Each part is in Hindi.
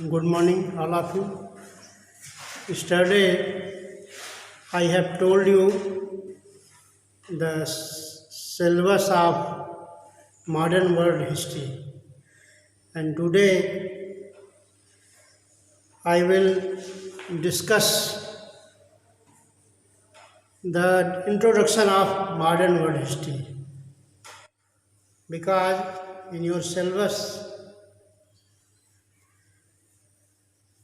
Good morning, all of you. Yesterday, I have told you the syllabus of modern world history, and today I will discuss the introduction of modern world history, because in your syllabus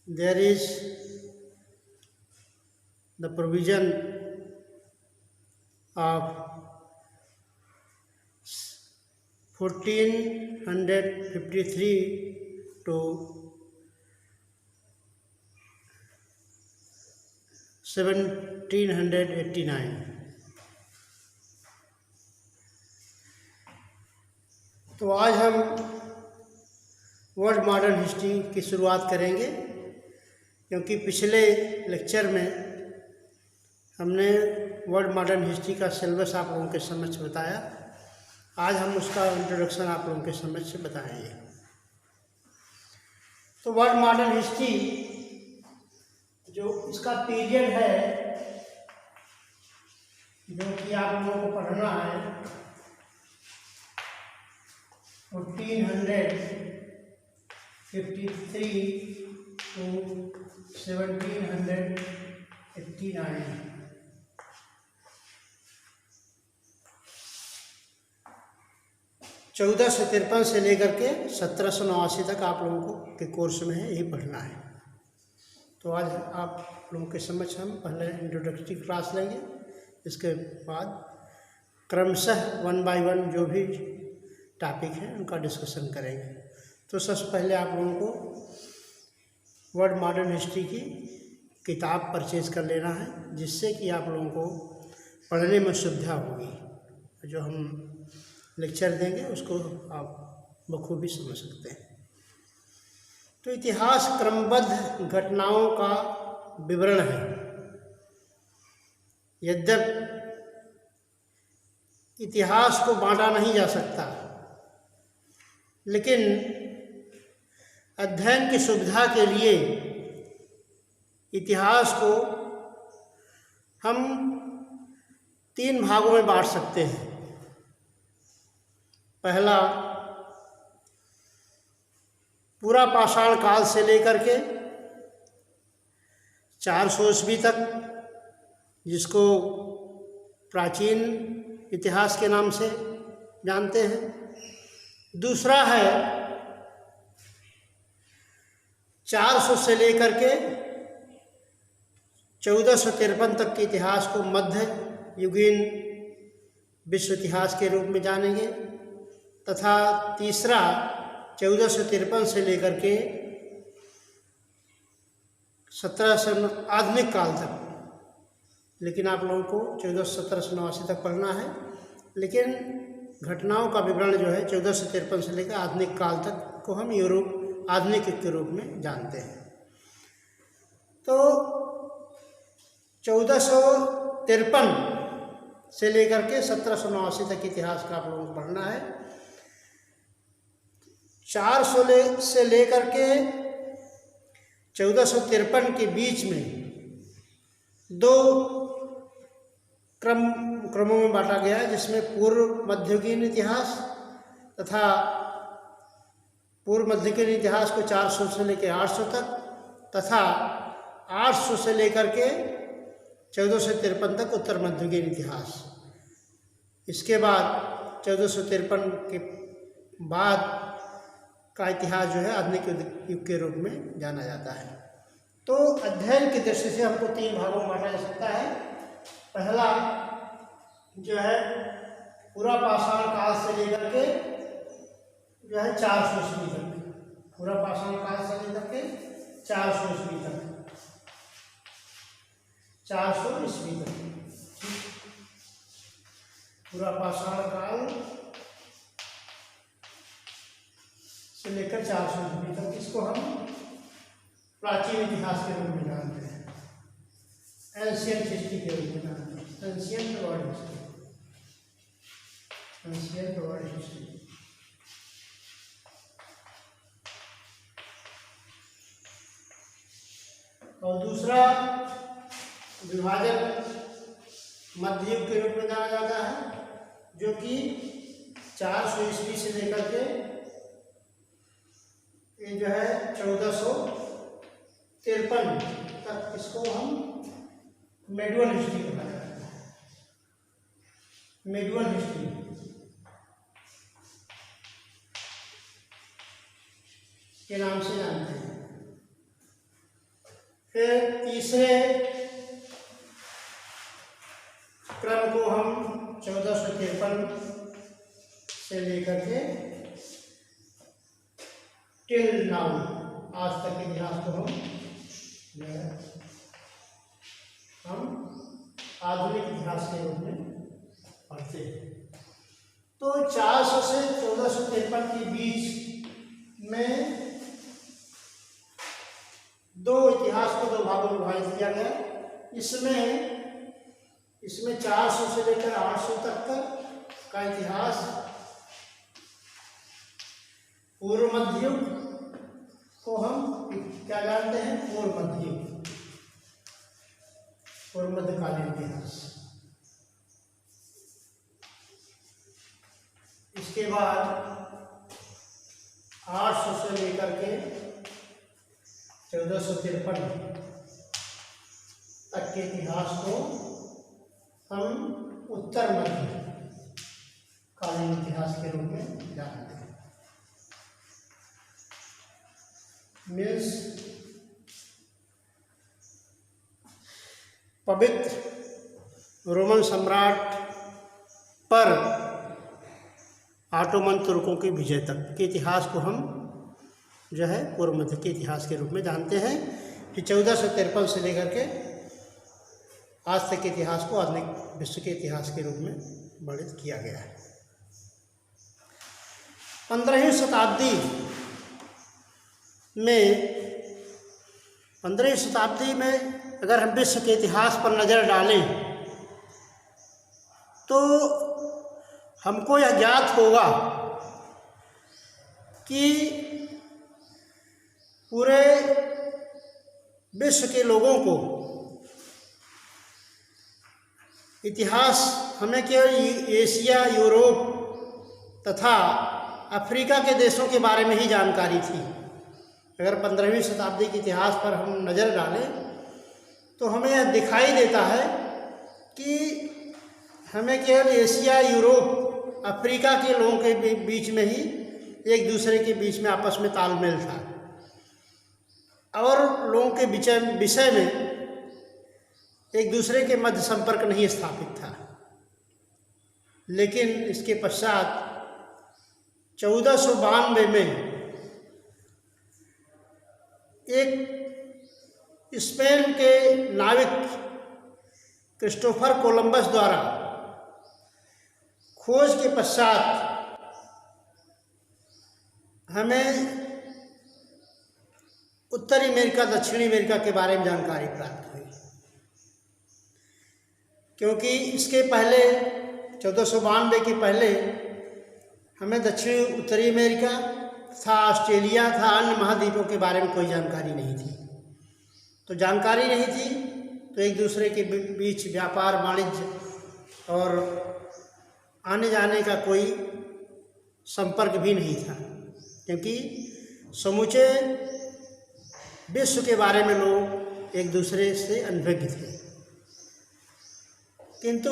there is the provision of 1453 to 1789। तो आज हम वर्ल्ड मॉडर्न हिस्ट्री की शुरुआत करेंगे, क्योंकि पिछले लेक्चर में हमने वर्ल्ड मॉडर्न हिस्ट्री का सिलेबस आप लोगों के समक्ष बताया। आज हम उसका इंट्रोडक्शन आप लोगों के समक्ष बताएंगे। तो वर्ल्ड मॉडर्न हिस्ट्री जो इसका पीरियड है, जो कि आप लोगों को पढ़ना है, 1453 to 1789। 1453 से लेकर के 1789 तक आप लोगों को के कोर्स में है, यही पढ़ना है। तो आज आप लोगों के समक्ष हम पहले इंट्रोडक्टरी क्लास लेंगे, इसके बाद क्रमशः 1 by 1 जो भी टॉपिक है उनका डिस्कशन करेंगे। तो सबसे पहले आप लोगों को वर्ल्ड मॉडर्न हिस्ट्री की किताब परचेज कर लेना है, जिससे कि आप लोगों को पढ़ने में सुविधा होगी। जो हम लेक्चर देंगे उसको आप बखूबी समझ सकते हैं। तो इतिहास क्रमबद्ध घटनाओं का विवरण है। यद्यपि इतिहास को बांटा नहीं जा सकता, लेकिन अध्ययन की सुविधा के लिए इतिहास को हम 3 भागों में बांट सकते हैं। पहला, पूरा पाषाण काल से लेकर के 400 ईस्वी तक, जिसको प्राचीन इतिहास के नाम से जानते हैं। दूसरा है 400 से लेकर के 1453 तक के इतिहास को मध्य युगीन विश्व इतिहास के रूप में जानेंगे। तथा तीसरा 1453 से लेकर के 1700 आधुनिक काल तक, लेकिन आप लोगों को 1789 तक पढ़ना है, लेकिन घटनाओं का विवरण जो है 1453 से लेकर आधुनिक काल तक को हम यूरोप आधुनिक युग के रूप में जानते हैं। तो 1453 से लेकर के 1789 तक इतिहास का आप लोगों को पढ़ना है। 400 से लेकर के 1453 के बीच में 2 क्रमों में बांटा गया है, जिसमें पूर्व मध्ययुगीन इतिहास तथा पूर्व मध्ययुगीन इतिहास को 400 से लेकर 800 तक, तथा 800 से लेकर के 1453 तक उत्तर मध्ययुगीन इतिहास। इसके बाद 1453 के बाद का इतिहास जो है आधुनिक युग के रूप में जाना जाता है। तो अध्ययन की दृष्टि से हमको 3 भागों में बांटा जा सकता है। पहला जो है पूरा पाषाण काल से लेकर के जो है 400 ईस्वी तक, पूरा पाषाण काल से लेकर के 400 ईस्वी तक, 400 ईस्वी तक, पूरा पाषाण काल से लेकर 400 ईस्वी तक, इसको हम प्राचीन इतिहास के रूप में जानते हैं, एंशिएंट हिस्ट्री के रूप में जानते हैं, ancient world history, ancient world history. और दूसरा विभाजन मध्य युग के रूप में जाना जाता है, जो कि 400 ईस्वी से लेकर के ये जो है 1453 तक, इसको हम मेडुअल हिस्ट्री कहा जाता है। मेडुअल हिस्ट्री के नाम से जानते हैं। फिर तीसरे क्रम को हम 1453 से लेकर के टिल नाउ आज तक के इतिहास को हम आधुनिक इतिहास के रूप में पढ़ते हैं। तो 400 से 1453 के बीच में दो इतिहास को दो भागों में विभाजित किया गया। इसमें 400 से लेकर 800 तक का इतिहास पूर्व मध्य युग को हम क्या जानते हैं? पूर्व मध्य युग, पूर्व मध्यकालीन इतिहास। इसके बाद 800 से लेकर के 1453 तक के इतिहास को हम उत्तर मध्यकालीन इतिहास के रूप में जानते हैं। मीन्स पवित्र रोमन सम्राट पर ऑटोमन तुर्कों की विजय तक के इतिहास को हम जो है पूर्व मध्य के इतिहास के रूप में जानते हैं कि 1453 से लेकर के आज तक के इतिहास को आधुनिक विश्व के इतिहास के रूप में वर्णित किया गया है। 15वीं शताब्दी में अगर हम विश्व के इतिहास पर नज़र डालें तो हमको यह ज्ञात होगा कि पूरे विश्व के लोगों को इतिहास हमें केवल एशिया, यूरोप तथा अफ्रीका के देशों के बारे में ही जानकारी थी। अगर 15वीं शताब्दी के इतिहास पर हम नज़र डालें तो हमें यह दिखाई देता है कि हमें केवल एशिया, यूरोप, अफ्रीका के लोगों के बीच में ही एक दूसरे के बीच में आपस में तालमेल था और लोगों के विषय में एक दूसरे के मध्य संपर्क नहीं स्थापित था। लेकिन इसके पश्चात 1492 में एक स्पेन के नाविक क्रिस्टोफर कोलंबस द्वारा खोज के पश्चात हमें उत्तरी अमेरिका, दक्षिणी अमेरिका के बारे में जानकारी प्राप्त हुई। क्योंकि इसके पहले 1492 के पहले हमें दक्षिणी उत्तरी अमेरिका था, ऑस्ट्रेलिया था, अन्य महाद्वीपों के बारे में कोई जानकारी नहीं थी। तो जानकारी नहीं थी तो एक दूसरे के बीच व्यापार, वाणिज्य और आने जाने का कोई संपर्क भी नहीं था, क्योंकि समूचे विश्व के बारे में लोग एक दूसरे से अनभिज्ञ थे। किंतु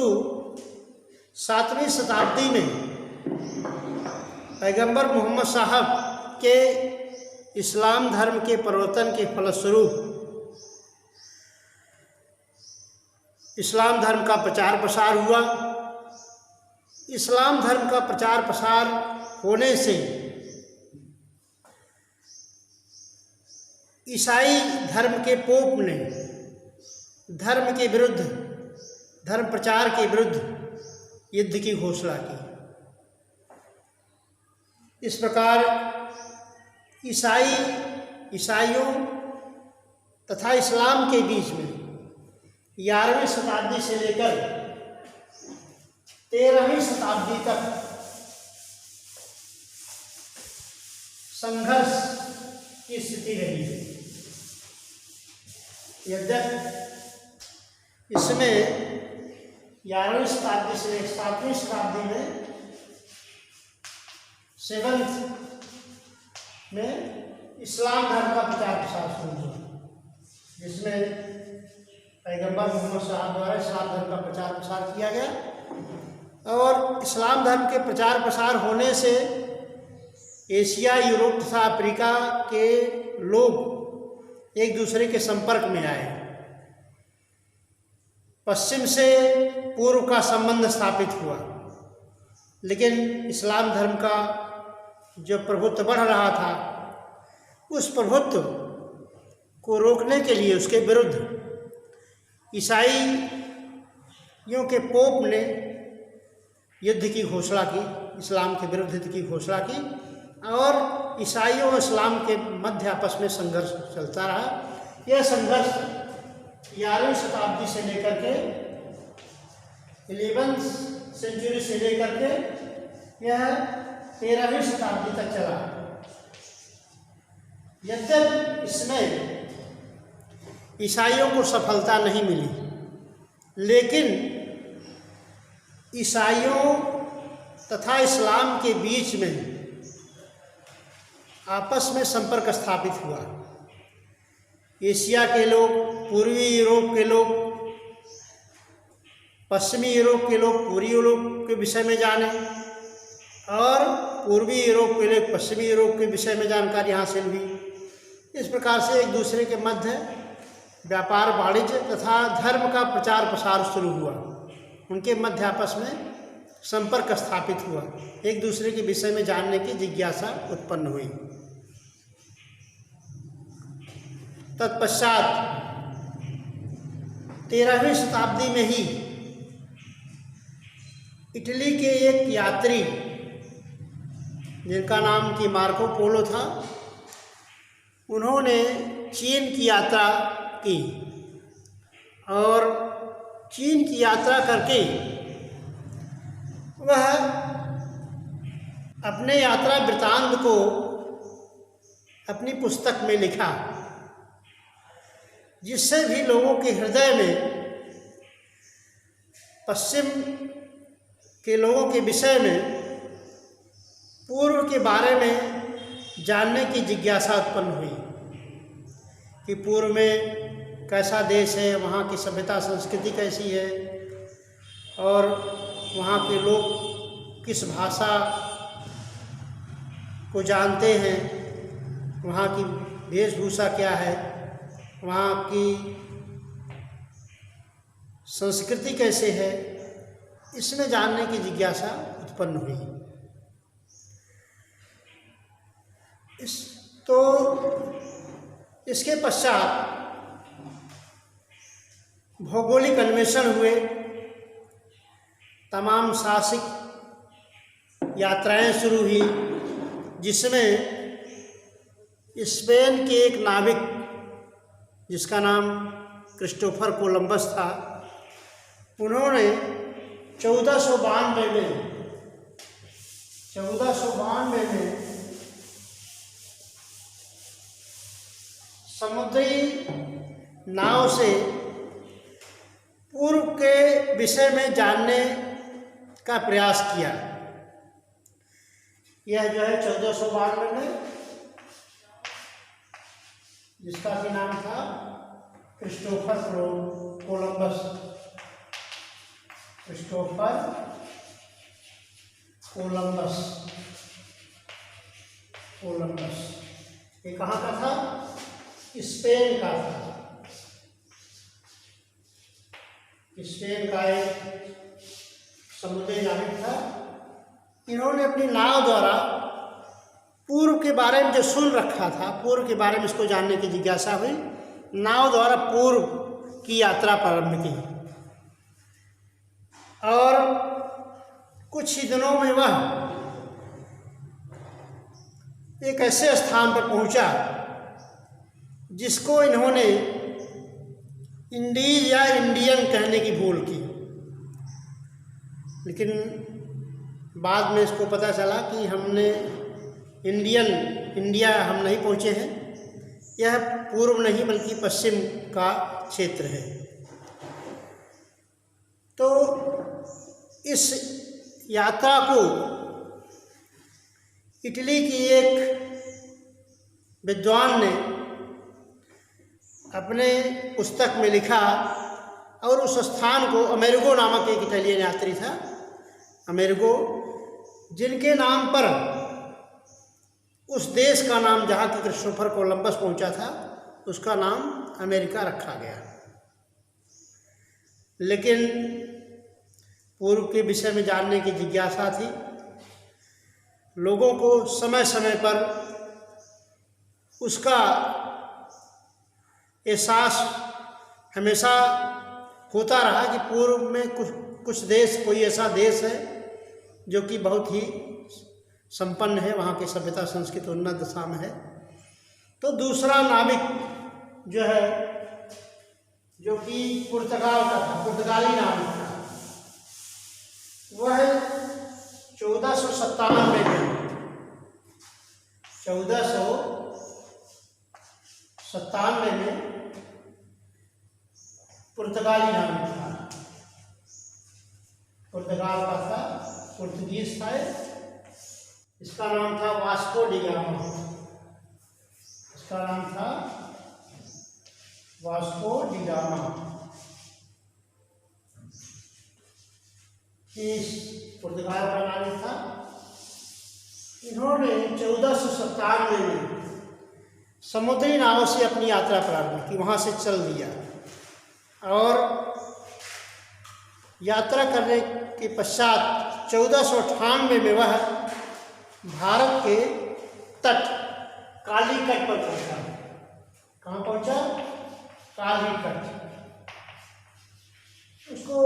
7वीं शताब्दी में पैगंबर मोहम्मद साहब के इस्लाम धर्म के प्रवर्तन के फलस्वरूप इस्लाम धर्म का प्रचार प्रसार हुआ। इस्लाम धर्म का प्रचार प्रसार होने से ईसाई धर्म के पोप ने धर्म के विरुद्ध, धर्म प्रचार के विरुद्ध युद्ध की घोषणा की। इस प्रकार ईसाइयों तथा इस्लाम के बीच में 11वीं शताब्दी से लेकर 13वीं शताब्दी तक संघर्ष की स्थिति रही है। यद्यपि इसमें 11वीं शताब्दी से 7वीं शताब्दी में 7th में इस्लाम धर्म का प्रचार प्रसार शुरू हुआ, जिसमें पैगंबर मोहम्मद साहब द्वारा इस्लाम धर्म का प्रचार प्रसार किया गया। और इस्लाम धर्म के प्रचार प्रसार होने से एशिया, यूरोप तथा अफ्रीका के लोग एक दूसरे के संपर्क में आए। पश्चिम से पूर्व का संबंध स्थापित हुआ, लेकिन इस्लाम धर्म का जो प्रभुत्व बढ़ रहा था, उस प्रभुत्व को रोकने के लिए, उसके विरुद्ध ईसाइयों के पोप ने युद्ध की घोषणा की, इस्लाम के विरुद्ध युद्ध की घोषणा की, और ईसाइयों और इस्लाम के मध्य आपस में संघर्ष चलता रहा। यह संघर्ष 11वीं शताब्दी से लेकर के 11th सेंचुरी से लेकर के यह 13वीं शताब्दी तक चला। यद्यपि इसमें ईसाइयों को सफलता नहीं मिली, लेकिन ईसाइयों तथा इस्लाम के बीच में आपस में संपर्क स्थापित हुआ। एशिया के लोग, पूर्वी यूरोप के लोग, पश्चिमी यूरोप के लोग पूर्वी यूरोप के विषय में जाने, और पूर्वी यूरोप के लोग पश्चिमी यूरोप के विषय में जानकारी हासिल हुई। इस प्रकार से एक दूसरे के मध्य व्यापार, वाणिज्य तथा धर्म का प्रचार प्रसार शुरू हुआ। उनके मध्य आपस में संपर्क स्थापित हुआ, एक दूसरे के विषय में जानने की जिज्ञासा उत्पन्न हुई। तत्पश्चात 13वीं शताब्दी में ही इटली के एक यात्री, जिनका नाम कि मार्को पोलो था, उन्होंने चीन की यात्रा की, और चीन की यात्रा करके वह अपने यात्रा वृतांत को अपनी पुस्तक में लिखा, जिससे भी लोगों के हृदय में पश्चिम के लोगों के विषय में, पूर्व के बारे में जानने की जिज्ञासा उत्पन्न हुई कि पूर्व में कैसा देश है, वहाँ की सभ्यता संस्कृति कैसी है, और वहाँ के लोग किस भाषा को जानते हैं, वहाँ की वेशभूषा क्या है, वहाँ की संस्कृति कैसे है, इसमें जानने की जिज्ञासा उत्पन्न हुई। इसके पश्चात भौगोलिक अन्वेषण हुए, तमाम साहसिक यात्राएं शुरू हुई, जिसमें स्पेन के एक नाविक, जिसका नाम क्रिस्टोफर कोलंबस था, उन्होंने 1492 में समुद्री नाव से पूर्व के विषय में जानने का प्रयास किया। यह जो है 1492 में, जिसका भी नाम था क्रिस्टोफर कोलंबस। ये कहाँ का था? स्पेन का था। स्पेन का एक समुद्री नाविक था। इन्होंने अपनी नाव द्वारा पूर्व के बारे में जो सुन रखा था, पूर्व के बारे में इसको जानने की जिज्ञासा हुई, नाव द्वारा पूर्व की यात्रा प्रारंभ की, और कुछ ही दिनों में वह एक ऐसे स्थान पर पहुंचा जिसको इन्होंने इंडीज या इंडियन कहने की भूल की, लेकिन बाद में इसको पता चला कि हमने इंडिया हम नहीं पहुँचे हैं। यह पूर्व नहीं बल्कि पश्चिम का क्षेत्र है। तो इस यात्रा को इटली की एक विद्वान ने अपने पुस्तक में लिखा और उस स्थान को, अमेरिगो नामक एक इटालियन यात्री था, अमेरिगो, जिनके नाम पर उस देश का नाम जहाँ कि क्रिस्टोफर कोलंबस पहुँचा था उसका नाम अमेरिका रखा गया। लेकिन पूर्व के विषय में जानने की जिज्ञासा थी। लोगों को समय समय पर उसका एहसास हमेशा होता रहा कि पूर्व में कुछ देश, कोई ऐसा देश है जो कि बहुत ही संपन्न है, वहाँ की सभ्यता संस्कृति उन्नत दशा में है। तो दूसरा नाविक जो है, जो कि पुर्तगाल का था, पुर्तगाली नाविक था, वह 1497 में पुर्तगाली नाविक था, पुर्तगाल का था, पुर्तगीज था। इसका नाम था वास्को डी गामा, इसका नाम था वास्को डी गामा। इस पुर्तगाल का नाविक था। इन्होंने 1497 में समुद्री नावों से अपनी यात्रा प्रारंभ की, वहाँ से चल दिया और यात्रा करने के पश्चात 1498 में वह भारत के तट कालीकट पर पहुंचा। कहाँ पहुंचा? कालीकट। उसको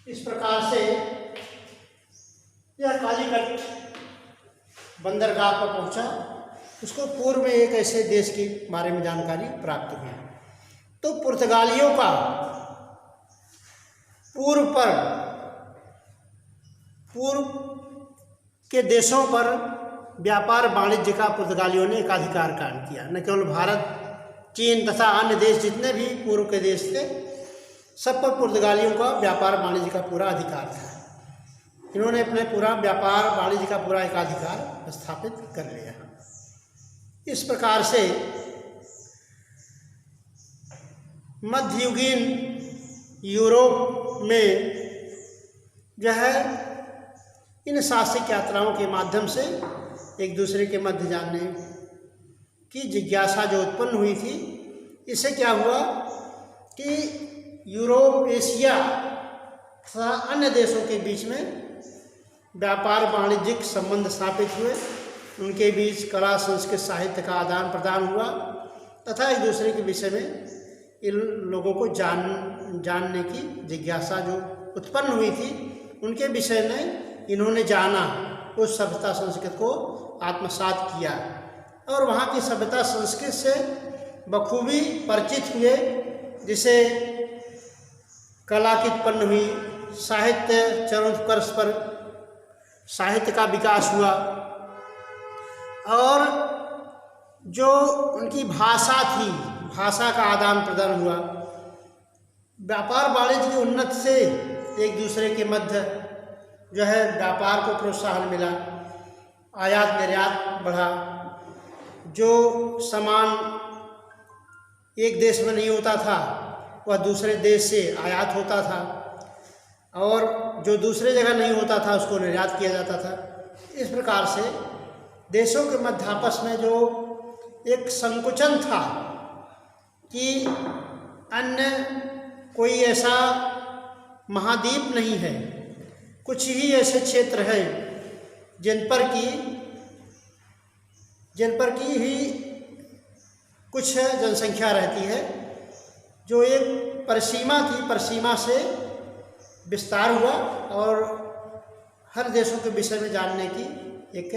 इस प्रकार से, यह कालीकट बंदरगाह पर पहुंचा। उसको पूर्व में एक ऐसे देश के बारे में जानकारी प्राप्त हुई। तो पुर्तगालियों का पूर्व के देशों पर व्यापार वाणिज्य का पुर्तगालियों ने एकाधिकार कायम किया। न केवल भारत, चीन तथा अन्य देश जितने भी पूर्व के देश थे, सब पर पुर्तगालियों का व्यापार वाणिज्य का पूरा अधिकार था। इन्होंने अपने पूरा व्यापार वाणिज्य का पूरा एकाधिकार स्थापित कर लिया। इस प्रकार से मध्ययुगीन यूरोप में जो है इन साहसिक यात्राओं के माध्यम से एक दूसरे के मध्य जानने की जिज्ञासा जो उत्पन्न हुई थी, इससे क्या हुआ कि यूरोप, एशिया तथा अन्य देशों के बीच में व्यापार वाणिज्यिक संबंध स्थापित हुए। उनके बीच कला, संस्कृत, साहित्य का आदान प्रदान हुआ तथा एक दूसरे के विषय में इन लोगों को जानने की जिज्ञासा जो उत्पन्न हुई थी, उनके विषय में इन्होंने जाना, उस सभ्यता संस्कृति को आत्मसात किया और वहाँ की सभ्यता संस्कृति से बखूबी परिचित हुए। जिसे कला की उत्पन्न हुई, साहित्य चरमोत्कर्ष पर साहित्य का विकास हुआ और जो उनकी भाषा थी, भाषा का आदान प्रदान हुआ। व्यापार वाणिज्य की उन्नति से एक दूसरे के मध्य जो है व्यापार को प्रोत्साहन मिला, आयात निर्यात बढ़ा। जो सामान एक देश में नहीं होता था वह दूसरे देश से आयात होता था और जो दूसरे जगह नहीं होता था उसको निर्यात किया जाता था। इस प्रकार से देशों के मध्य आपस में जो एक संकुचन था कि अन्य कोई ऐसा महाद्वीप नहीं है, कुछ ही ऐसे क्षेत्र हैं जिन पर की ही कुछ जनसंख्या रहती है, जो एक परिसीमा थी, परिसीमा से विस्तार हुआ और हर देशों के विषय में जानने की एक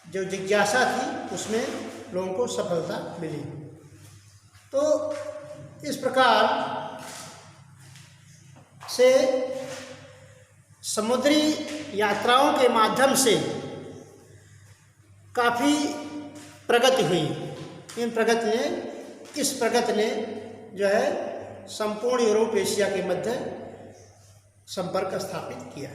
जो जिज्ञासा थी उसमें लोगों को सफलता मिली। तो इस प्रकार से समुद्री यात्राओं के माध्यम से काफ़ी प्रगति हुई। इन प्रगति ने किस प्रगति ने जो है संपूर्ण यूरोप एशिया के मध्य संपर्क स्थापित किया।